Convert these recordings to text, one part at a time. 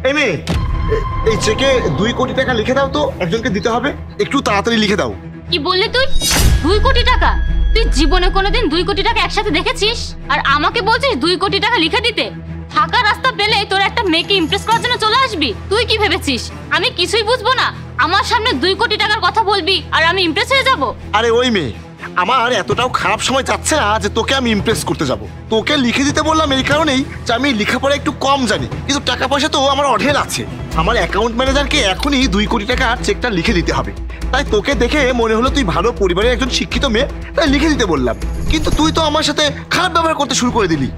এই মেয়ে, এই চেকে 2 কোটি টাকা লিখে দাও তো, একজনকে দিতে হবে, একটু তাড়াতাড়ি লিখে দাও। কি বললি তুই? 2 কোটি টাকা? তুই জীবনে কোনোদিন 2 কোটি টাকা একসাথে দেখেছিস? আর আমাকে বলছিস 2 কোটি টাকা লিখে দিতে? থাকা রাস্তা পেলে তোর একটা মেয়েকে ইমপ্রেস করার জন্য চলে আসবি? তুই কি ভেবেছিস আমি কিছুই বুঝবো না? আমার সামনে 2 কোটি টাকার কথা বলবি আর আমি ইমপ্রেস হয়ে যাব? আরে ওই মেয়ে, আমার এতটাও খারাপ সময় যাচ্ছে না যে তোকে আমি ইমপ্রেস করতে যাব। তোকে লিখে দিতে বললাম এই কারণেই যে আমি লেখাপড়া একটু কম জানি, কিন্তু টাকা পয়সা তো আমার অঢেল আছে। আমার অ্যাকাউন্ট ম্যানেজারকে এখনই 2 কোটি টাকার চেকটা লিখে দিতে হবে। তাই তোকে দেখে মনে হলো তুই ভালো পরিবারের একজন শিক্ষিত মেয়ে, তাই লিখে দিতে বললাম। কিন্তু তুই তো আমার সাথে খারাপ ব্যবহার করতে শুরু করে দিলি।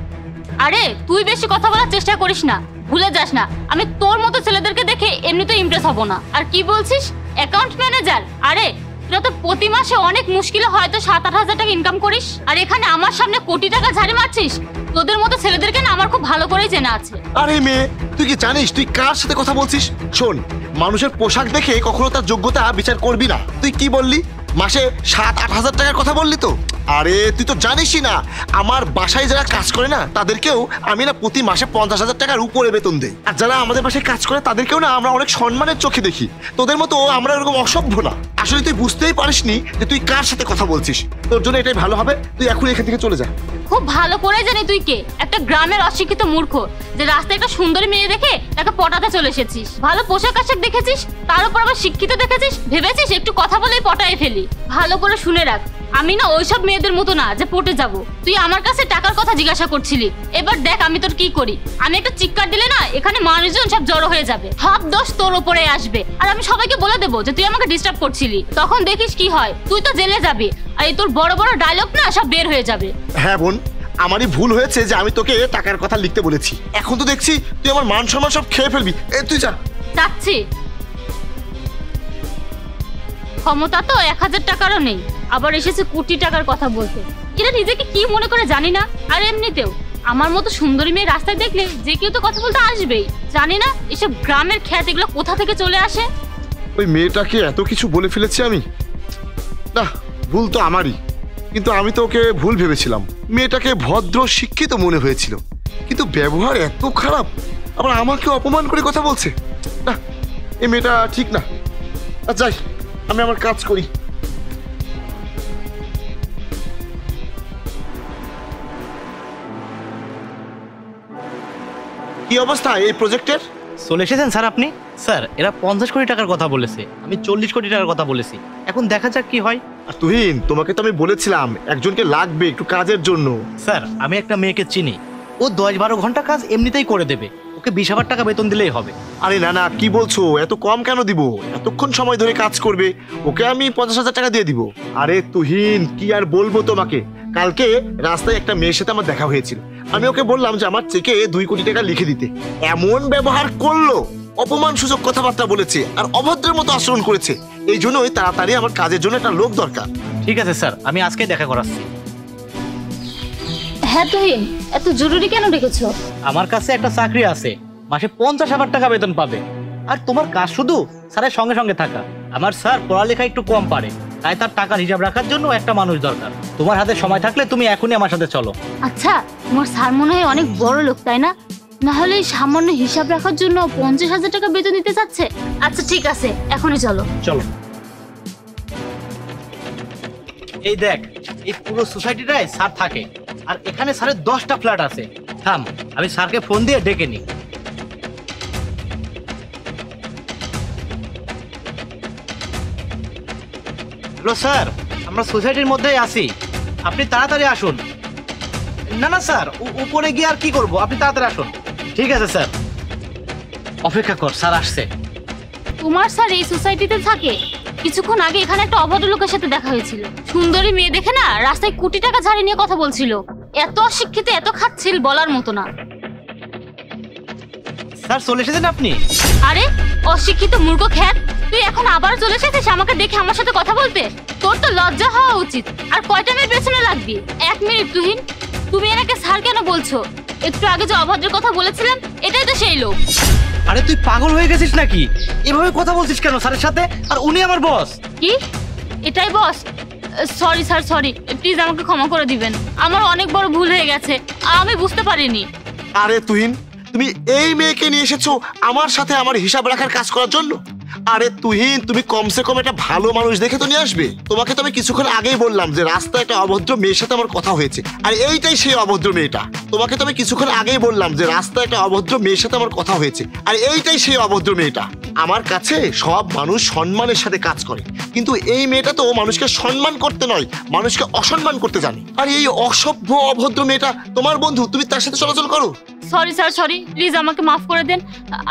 আরে তুই বেশি কথা বলার চেষ্টা করিস না, ভুলে যাস না আমি তোর মতো ছেলেদেরকে দেখে এমনিতেই ইমপ্রেস হব না। আর কি বলছিস অ্যাকাউন্ট ম্যানেজার? আরে তোরা তো প্রতি মাসে অনেক মুশকিলে হয়তো 7-8 হাজার টাকা ইনকাম করিস, আর এখানে আমার সামনে কোটি টাকা ঝাড়ি মারছিস। তোদের মতো ছেলেদেরকে না আমার খুব ভালো করেই চেনা আছে। আরে মেয়ে, তুই কি জানিস তুই কার সাথে কথা বলছিস? শোন, মানুষের পোশাক দেখে কখনো তার যোগ্যতা বিচার করবি না। তুই কি বললি? মাসে 7-8 হাজার টাকার কথা বললি তো? আরে তুই তো জানিসই না, আমার বাসায় যারা কাজ করে না তাদেরকেও আমি না প্রতি মাসে 50 হাজার টাকার উপরে বেতন দেই। আর যারা আমাদের বাসায় কাজ করে তাদেরকেও না আমরা অনেক সম্মানের চোখে দেখি। তোদের মতো আমরা এরকম অসভ্য না। আসলে তুই বুঝতেই পারিসনি যে তুই কার সাথে কথা বলছিস। তোর জন্য এটাই ভালো হবে, তুই এখন এখান থেকে চলে যা। খুব ভালো করে জানি তুই কে, একটা গ্রামের অশিক্ষিত মূর্খ যে রাস্তায় একটা সুন্দরী মেয়ে দেখে তাকে পটাতে চলে এসেছিস। ভালো পোশাক আশাক দেখেছিস, তার উপর আবার শিক্ষিত দেখেছিস, ভেবেছিস একটু কথা বলেই পটায় ফেলি। ভালো করে শুনে রাখ, আমি না ওইসব মেয়েদের মতো না যে পটে যাব। তুই আমার কাছে টাকার কথা জিজ্ঞাসা করছিলি, এবার দেখ আমি তোর কি করি। আমি একটা চিৎকার দিলে না এখানে মানুষজন সব জড়ো হয়ে যাবে, সব দোষ তোর উপরে আসবে। আর আমি সবাইকে বলে দেবো যে তুই আমাকে ডিস্টার্ব করছিলি। তখন দেখিস কি হয়, তুই তো জেলে যাবি আর এই তোর বড় বড় ডায়লগ না সব বের হয়ে যাবে। হ্যাঁ বোন, আমারই ভুল হয়েছে যে আমি তোকে টাকার কথা লিখতে বলেছি। এখন তো দেখছি তুই আমার মান সম্মান সব খেয়ে ফেলবি। তুই যা। যাচ্ছি। ক্ষমতা তো 1000 টাকারও নেই, আবার এসেছে কোটি টাকার কথা বলতে। এরা নিজেকে কি মনে করে জানি না। আর এমনিতেও আমার মতো সুন্দরী মেয়ে রাস্তায় দেখলে যে কেউ তো কথা বলতে আসবেই। জানি না এসব গ্রামের খ্যাত এগুলো কোথা থেকে চলে আসে। ওই মেয়েটাকে এত কিছু বলে ফেলেছি আমি। না, ভুল তো আমারই, কিন্তু আমি তো ওকে ভুল ভেবেছিলাম। মেয়েটাকে ভদ্র শিক্ষিত মনে হয়েছিল, কিন্তু ব্যবহার এত খারাপ, আবার আমাকে অপমান করে কথা বলছে। না, এই মেয়েটা ঠিক না। আর যাই, আমি আমার কাজ করি। কি অবস্থা এই প্রজেক্টের? চলে এসেছেন স্যার আপনি? স্যার এরা 50 কোটি টাকার কথা বলেছে, আমি 40 কোটি টাকার কথা বলেছি। এখন দেখা যাক কি হয়। আর তুহিন, তোমাকে তো আমি বলেছিলাম একজনকে লাগবে একটু কাজের জন্য। স্যার আমি একটা মেয়েকে চিনি, ও 10-12 ঘন্টা কাজ এমনিতেই করে দেবে। ওকে 20,000 টাকা বেতন দিলেই হবে। আরে না না, কি বলছো? এত কম কেন দিব? এতক্ষণ সময় ধরে কাজ করবে, ওকে আমি 50,000 টাকা দিয়ে দিব। আরে তুহিন, কি আর বলবো তোমাকে, কালকে রাস্তায় একটা মেয়ের সাথে আমার দেখা হয়েছিল। আমি ওকে বললাম যে আমার চেকে 2 কোটি টাকা লিখে দিতে। এমন ব্যবহার করলো, অপমান সূচক কথাবার্তা বলেছে আর অভদ্রের মতো আচরণ করেছে। এই জন্যই তাড়াতাড়ি আমার কাজের জন্য একটা লোক দরকার। ঠিক আছে স্যার, আমি আজকে দেখা করাচ্ছি। হ্যাঁ তুহিন, এত জরুরি কেন ডেকেছো? আমার কাছে একটা চাকরি আছে, মাসে 50,000 টাকা বেতন পাবে। আর তোমার কাজ শুধু স্যারের সঙ্গে সঙ্গে থাকা। আমার স্যার পড়ালেখা একটু কম পারে, তাই তার টাকার হিসাব রাখার জন্য একটা মানুষ দরকার। তোমার হাতে সময় থাকলে তুমি এখনই আমার সাথে চলো। আচ্ছা, তোমার স্যার মনে হয় অনেক বড় লোক, তাই না? না হলে এই সামান্য হিসাব রাখার জন্য 50,000 টাকা বেতন দিতে চাচ্ছে? আচ্ছা ঠিক আছে, এখনই চলো। চলো। এই দেখ, এই পুরো সোসাইটিটায় স্যার থাকে, আর এখানে স্যারের 10টা ফ্ল্যাট আছে। থাম, আমি স্যারকে ফোন দিয়ে ডেকে নিই। হ্যালো স্যার, আমরা সোসাইটির মধ্যেই আছি, আপনি তাড়াতাড়ি আসুন। না না স্যার, উপরে গিয়ে আর কি করব, আপনি তাড়াতাড়ি আসুন। ঠিক আছে স্যার, অপেক্ষা কর, স্যার আসছে। তোমার স্যার এই সোসাইটিতে থাকে? কিছুক্ষণ আগে এখানে একটা অভদ্র লোকের সাথে দেখা হয়েছিল। সুন্দরী মেয়ে দেখে না রাস্তায় কোটি টাকা ঝাড়ি নিয়ে কথা বলছিল। এত অশিক্ষিত, এত খাচ্ছিল, বলার মতো না। স্যার চলে এসেছেন আপনি? আরে অশিক্ষিত মূর্খ খ্যাত, তুই এখন আবার চলে এসেছিস আমাকে দেখে আমার সাথে কথা বলতে? তোর তো লজ্জা হওয়া উচিত। আর কয়টা মেয়ের পেছনে লাগবি? 1 মিনিট তুহিন, তুমি এনাকে স্যার কেন বলছো? একটু আগে যে অভদ্রের কথা বলেছিলাম, এটাই তো সেই লোক। আরে তুই পাগল হয়ে গেছিস নাকি? এভাবে কথা বলছিস কেন স্যারের সাথে? আর উনি আমার বস। কি? এটাই বস? সরি স্যার, সরি, প্লিজ আমাকে ক্ষমা করে দিবেন। আমার অনেক বড় ভুল হয়ে গেছে, আমি বুঝতে পারিনি। আরে তুহিন, তুমি এই মেয়েকে নিয়ে এসেছো আমার সাথে আমার হিসাব রাখার কাজ করার জন্য? আরে তুহিন, তুমি কমসে কম একটা ভালো মানুষ দেখে তো নিয়ে আসবে। তোমাকে তো আমি কিছুক্ষণ আগেই বললাম যে রাস্তায় একটা অভদ্র মেয়ের সাথে আমার কথা হয়েছে, আর এইটাই সেই অভদ্র মেয়েটা। তোমাকে তো আমি কিছুক্ষণ আগেই বললাম যে রাস্তায় একটা অভদ্র মেয়ের সাথে আমার কথা হয়েছে, আর এইটাই সেই অভদ্র মেয়েটা। আমার কাছে সব মানুষ সম্মানের সাথে কাজ করে, কিন্তু এই মেয়েটা তো মানুষকে সম্মান করতে নয়, মানুষকে অসম্মান করতে জানে। আর এই অসভ্য অভদ্র মেয়েটা তোমার বন্ধু, তুমি তার সাথে চলাচল করো। সরি স্যার, সরি, প্লিজ আমাকে মাফ করে দেন।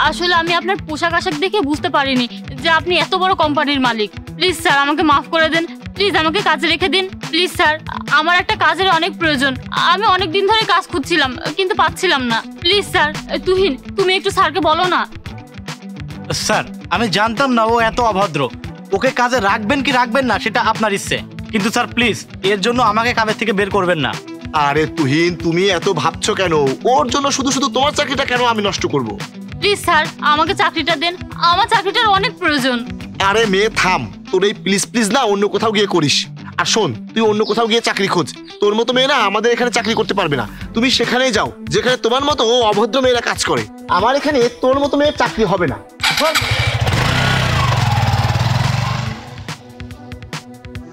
আসলে আমি আপনার পোশাক আশাক দেখে বুঝতে পারিনি যে আপনি এত বড় কোম্পানির মালিক। প্লিজ স্যার আমাকে মাফ করে দেন, প্লিজ আমাকে কাজে রেখে দিন। প্লিজ স্যার, আমার একটা কাজের অনেক প্রয়োজন। আমি অনেক দিন ধরে কাজ খুঁজছিলাম কিন্তু পাচ্ছিলাম না। প্লিজ স্যার, তুহিন তুমি একটু স্যারকে বলো না। স্যার, আমি জানতাম না ও এত অভদ্র। ওকে কাজে রাখবেন কি রাখবেন না সেটা আপনার ইচ্ছে, কিন্তু স্যার প্লিজ এর জন্য আমাকে কাজের থেকে বের করবেন না। আরে তুহিন, তুমি এত ভাবছো কেন? ওর জন্য শুধু শুধু তোমার চাকরিটা কেন আমি নষ্ট করব? প্লিজ স্যার আমাকে চাকরিটা দেন, আমার চাকরিটার অনেক প্রয়োজন। আরে মেয়ে থাম, তোর এই প্লিজ প্লিজ না অন্য কোথাও গিয়ে করিস। আর শোন, তুই অন্য কোথাও গিয়ে চাকরি খোঁজ। তোর মতো মেয়ে না আমাদের এখানে চাকরি করতে পারবে না। তুমি সেখানেই যাও যেখানে তোমার মতো অভদ্র মেয়েরা কাজ করে। আমার এখানে তোর মতো মেয়ের চাকরি হবে না।